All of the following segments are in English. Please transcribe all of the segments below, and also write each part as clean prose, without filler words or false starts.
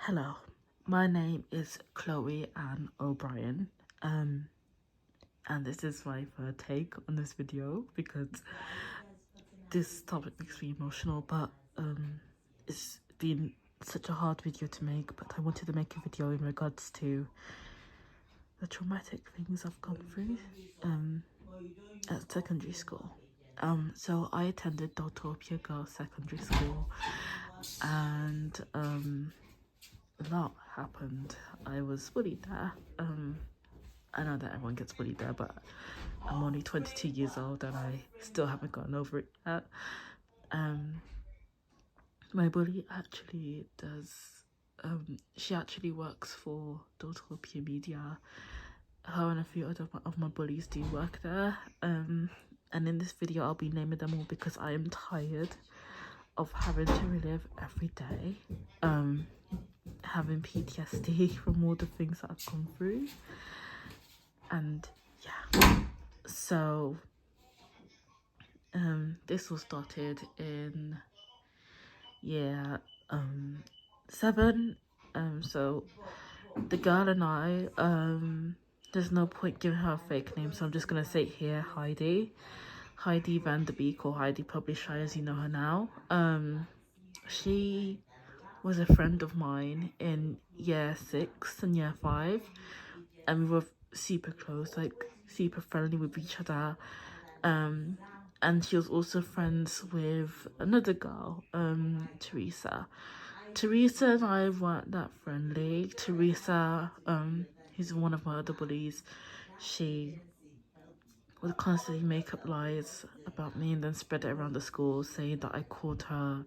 Hello, my name is Chloe Ann O'Brien, and this is my third take on this video because this topic makes me emotional, but it's been such a hard video to make, but I wanted to make a video in regards to the traumatic things I've gone through at secondary school. So I attended Daltopia Girls Secondary School, and a lot happened. I was bullied there. I know that everyone gets bullied there, but I'm only 22 years old and I still haven't gotten over it yet. My bully actually does, she actually works for Daltopia Media. Her and a few other of my bullies do work there. And in this video I'll be naming them all because I am tired of having to relive every day, having PTSD from all the things that I've gone through. And yeah, so this was started in year 7. So the girl and I, there's no point giving her a fake name, so I'm just gonna say it here, Heidi Van der Beek, or Heidi Publisher as you know her now. She was a friend of mine in year 6 and year 5, and we were super close, like super friendly with each other. And she was also friends with another girl, Teresa. Teresa and I weren't that friendly. Teresa, who's one of my other bullies, she would constantly make up lies about me and then spread it around the school, saying that I called her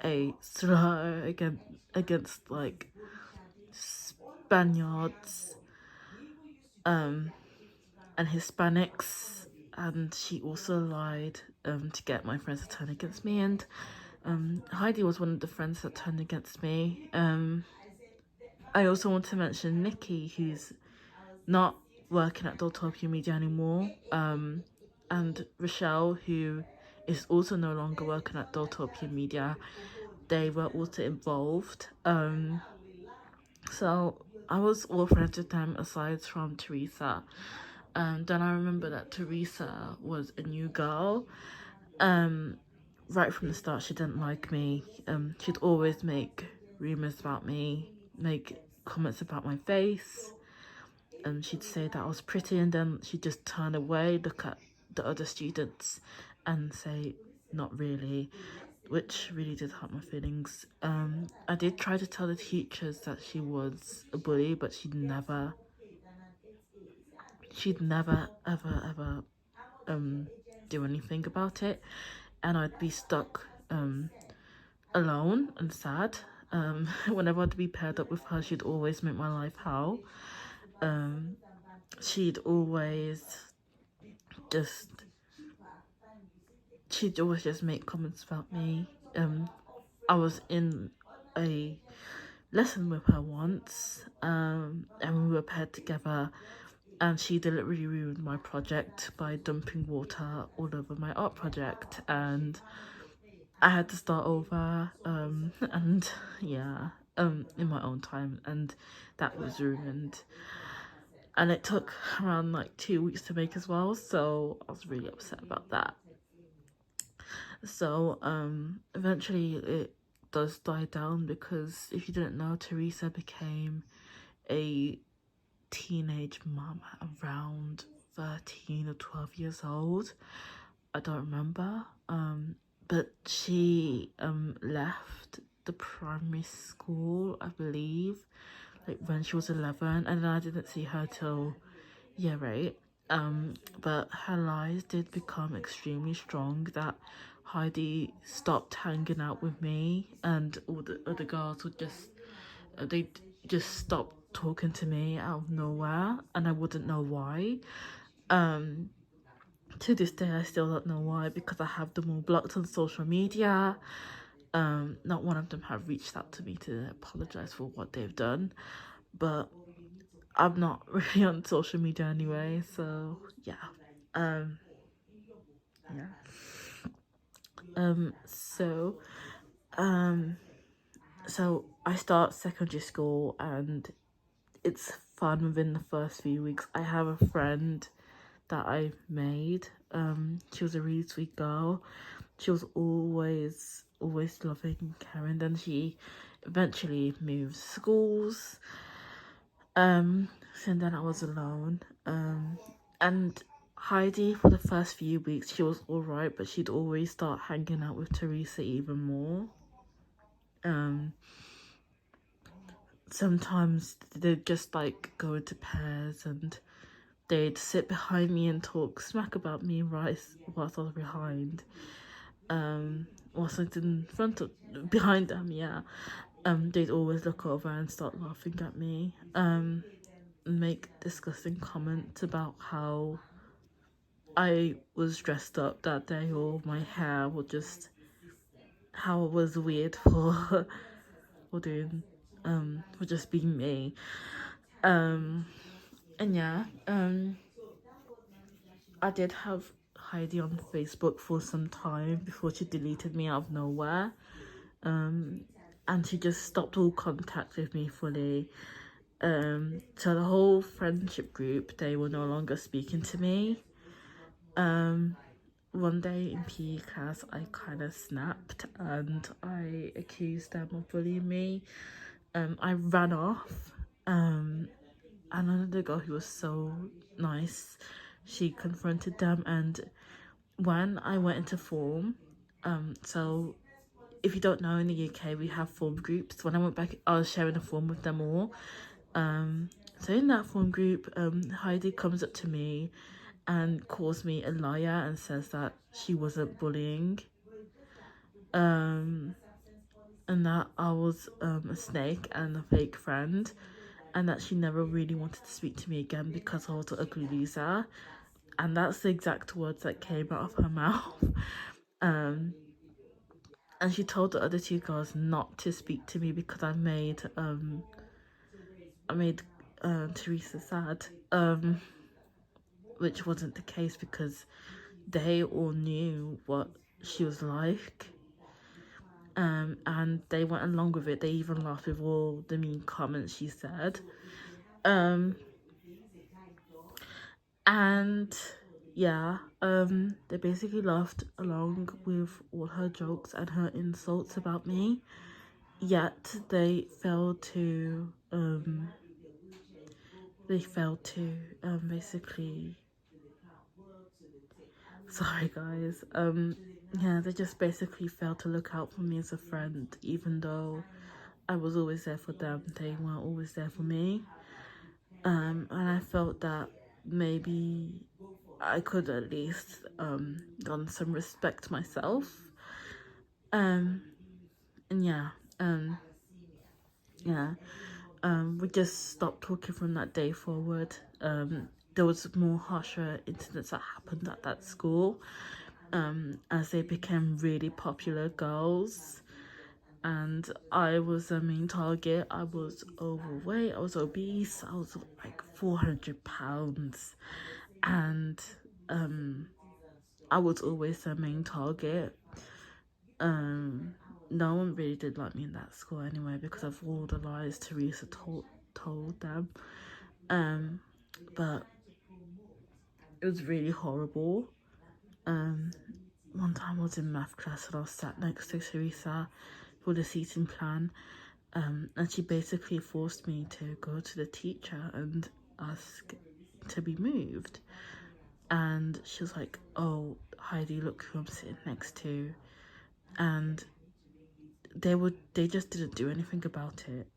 a slur against like Spaniards and Hispanics, and she also lied to get my friends to turn against me. And Heidi was one of the friends that turned against me. I also want to mention Nikki, who's not working at Daltopia Media anymore, and Rochelle, who is also no longer working at Daltopia Media. They were also involved. So I was all friends with them aside from Teresa. Then I remember that Teresa was a new girl. Right from the start, she didn't like me. She'd always make rumours about me, make comments about my face, and she'd say that I was pretty, and then she'd just turn away, look at the other students and say, not really, which really did hurt my feelings. I did try to tell the teachers that she was a bully, but she'd never ever do anything about it, and I'd be stuck alone and sad. Whenever I'd be paired up with her, she'd always make my life hell. She'd always just make comments about me. I was in a lesson with her once, and we were paired together, and she deliberately ruined my project by dumping water all over my art project, and I had to start over, and yeah, in my own time, and that was ruined. And it took around like 2 weeks to make as well, so I was really upset about that. So eventually it does die down, because if you didn't know, Teresa became a teenage mum around 13 or 12 years old. I don't remember, but she left the primary school, I believe, like when she was 11, and then I didn't see her till year 8. But her lies did become extremely strong, that Heidi stopped hanging out with me, and all the other girls would they just stopped talking to me out of nowhere, and I wouldn't know why. To this day I still don't know why, because I have them all blocked on social media. Not one of them have reached out to me to apologize for what they've done, but I'm not really on social media anyway, so yeah. So So I start secondary school and it's fun within the first few weeks. I have a friend that I made. She was a really sweet girl. She was always loving and caring. Then she eventually moved schools. So then I was alone. And Heidi, for the first few weeks, she was alright, but she'd always start hanging out with Teresa even more. Sometimes they'd just like go into pairs and they'd sit behind me and talk smack about me whilst I was behind. Whilst I was behind them, yeah. They'd always look over and start laughing at me. Make disgusting comments about how I was dressed up that day or my hair, or just how it was weird for doing for just being me. And yeah, I did have Heidi on Facebook for some time before she deleted me out of nowhere. And she just stopped all contact with me fully. So the whole friendship group, they were no longer speaking to me. One day in PE class, I kind of snapped and I accused them of bullying me. I ran off. And another girl who was so nice, she confronted them, and when I went into form, so if you don't know, in the UK we have form groups. When I went back, I was sharing a form with them all. So in that form group, Heidi comes up to me and calls me a liar and says that she wasn't bullying, and that I was a snake and a fake friend, and that she never really wanted to speak to me again because I was an ugly loser. And that's the exact words that came out of her mouth. And she told the other two girls not to speak to me because I made Teresa sad, which wasn't the case because they all knew what she was like. And they went along with it. They even laughed with all the mean comments she said. And yeah, they basically laughed along with all her jokes and her insults about me. Yet they failed to basically, sorry guys, yeah, they just basically failed to look out for me as a friend. Even though I was always there for them, they weren't always there for me. And I felt that maybe I could at least gain some respect myself. And yeah, we just stopped talking from that day forward. There was more harsher incidents that happened at that school, as they became really popular girls, and I was the main target. I was overweight, I was obese, I was like 400 pounds, and I was always the main target. No one really did like me in that school anyway because of all the lies Teresa told them. But it was really horrible. One time I was in math class and I was sat next to Teresa for the seating plan, and she basically forced me to go to the teacher and ask to be moved. And she was like, "Oh, Heidi, look who I'm sitting next to." And they just didn't do anything about it.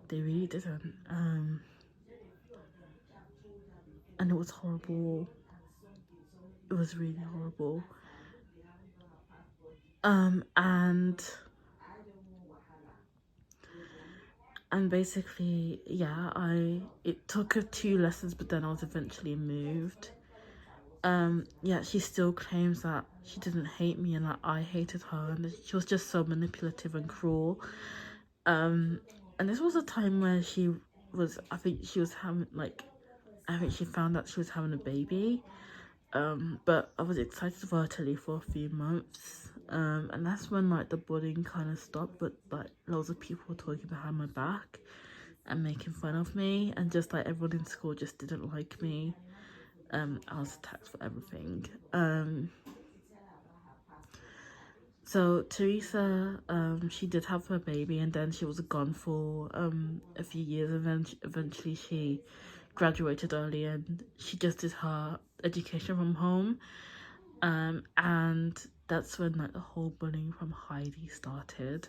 They really didn't. And it was horrible. It was really horrible. And basically, yeah, it took her 2 lessons, but then I was eventually moved. Yeah, she still claims that she didn't hate me and that I hated her, and she was just so manipulative and cruel. And this was a time where I think she found out she was having a baby. But I was excited for her to leave for a few months. And that's when like the bullying kind of stopped, but like loads of people were talking behind my back and making fun of me, and just like everyone in school just didn't like me. I was attacked for everything. So Teresa, she did have her baby, and then she was gone for a few years, and then eventually she graduated early, and she just did her education from home. And that's when like the whole bullying from Heidi started.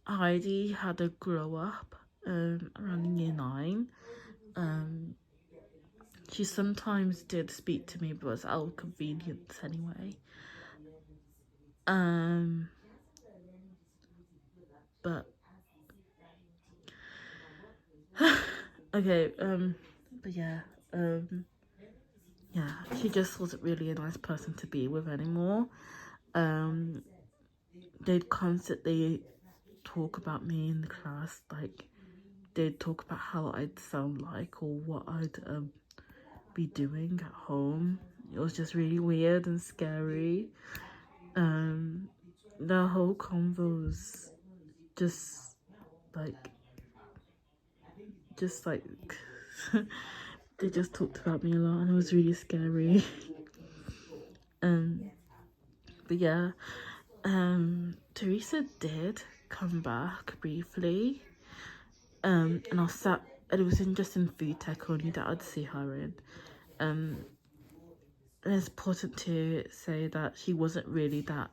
Heidi had a glow up around year 9. She sometimes did speak to me, but it was out of convenience anyway. But okay, but yeah, yeah, she just wasn't really a nice person to be with anymore. They'd constantly talk about me in the class, like they'd talk about how I'd sound like or what I'd be doing at home. It was just really weird and scary. The whole convo was just like they just talked about me a lot, and it was really scary. But yeah, Teresa did come back briefly, and I sat. It was just in food tech only that I'd see her in. And it's important to say that she wasn't really that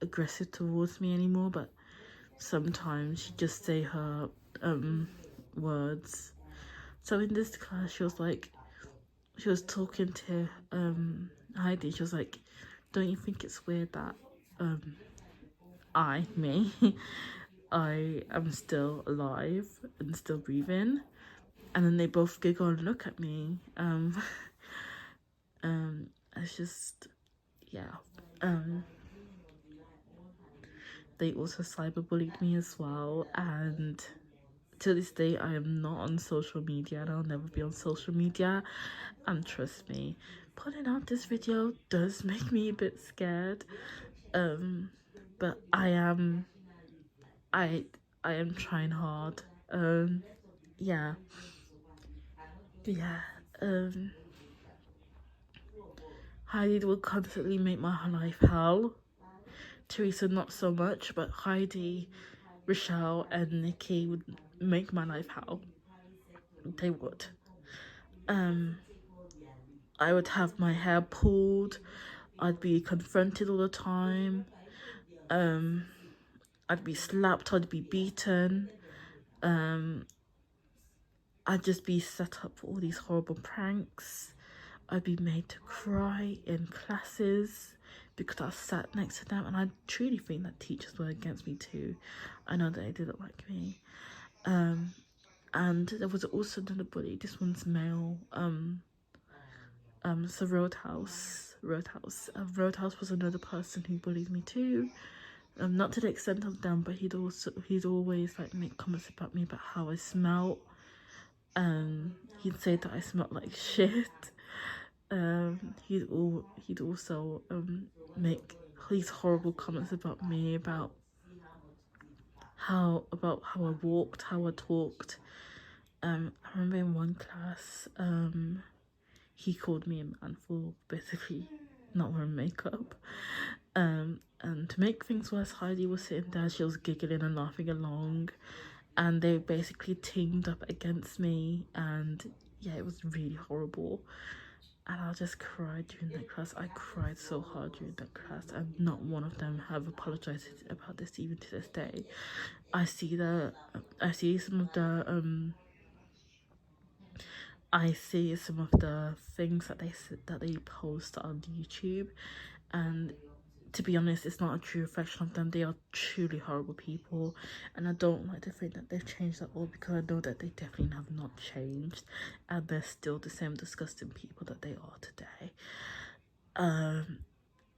aggressive towards me anymore, but sometimes she'd just say her words. So in this class, she was talking to Heidi. She was like, "Don't you think it's weird that I am still alive and still breathing?" And then they both giggle and look at me. It's just, yeah. They also cyberbullied me as well, and to this day I am not on social media, and I'll never be on social media. And trust me, putting out this video does make me a bit scared, but I am trying hard. Yeah, Heidi will constantly make my life hell. Teresa not so much, but Heidi, Rochelle and Nikki would make my life hell. They would. I would have my hair pulled. I'd be confronted all the time. I'd be slapped. I'd be beaten. I'd just be set up for all these horrible pranks. I'd be made to cry in classes because I sat next to them, and I truly think that teachers were against me too. I know that they didn't like me. And there was also another bully. This one's male. So Roadhouse was another person who bullied me too. Not to the extent of them, but he'd always like make comments about me about how I smelt. He'd say that I smelled like shit. He'd also make these horrible comments about me, about how I walked, how I talked. I remember in one class, he called me a man for basically not wearing makeup. And to make things worse, Heidi was sitting there, she was giggling and laughing along, and they basically teamed up against me, and yeah, it was really horrible. And I just cried during that class. I cried so hard during that class, and not one of them have apologized about this even to this day. I see some of the things that they post on YouTube, and to be honest, it's not a true reflection of them. They are truly horrible people, and I don't like to think that they've changed at all, because I know that they definitely have not changed, and they're still the same disgusting people that they are today.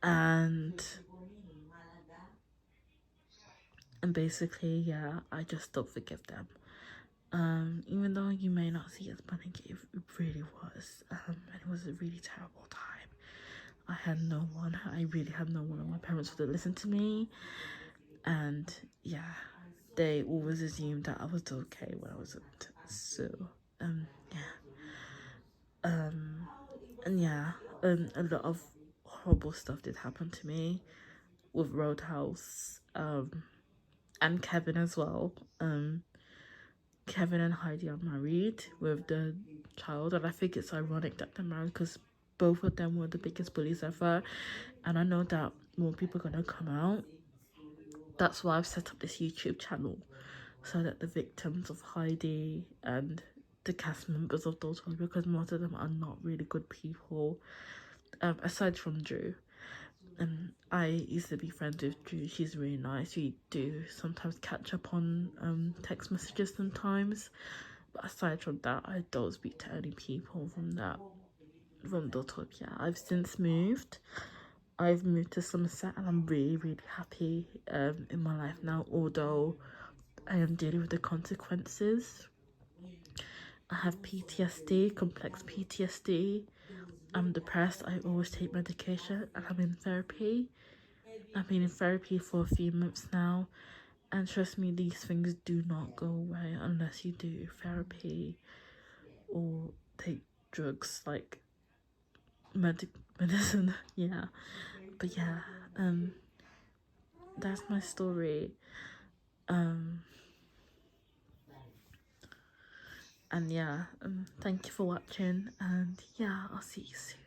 And basically, yeah, I just don't forgive them. Even though you may not see it as funny, it really was. And it was a really terrible time. I had no one. I really had no one. My parents wouldn't listen to me, and yeah, they always assumed that I was okay when I wasn't. So yeah, and yeah, a lot of horrible stuff did happen to me with Roadhouse, and Kevin as well. Kevin and Heidi are married with the child, and I think it's ironic that they're married because both of them were the biggest bullies ever, and I know that more people are gonna come out. That's why I've set up this YouTube channel, so that the victims of Heidi and the cast members of those ones, because most of them are not really good people, aside from Drew. I used to be friends with Drew. She's really nice. We do sometimes catch up on text messages sometimes. But aside from that, I don't speak to any people from Dotopia. I've since moved. I've moved to Somerset and I'm really, really happy in my life now, although I am dealing with the consequences. I have PTSD, complex PTSD. I'm depressed. I always take medication and I'm in therapy. I've been in therapy for a few months now, and trust me, these things do not go away unless you do therapy or take drugs like medicine. Yeah, but yeah, that's my story. And yeah, thank you for watching, and yeah, I'll see you soon.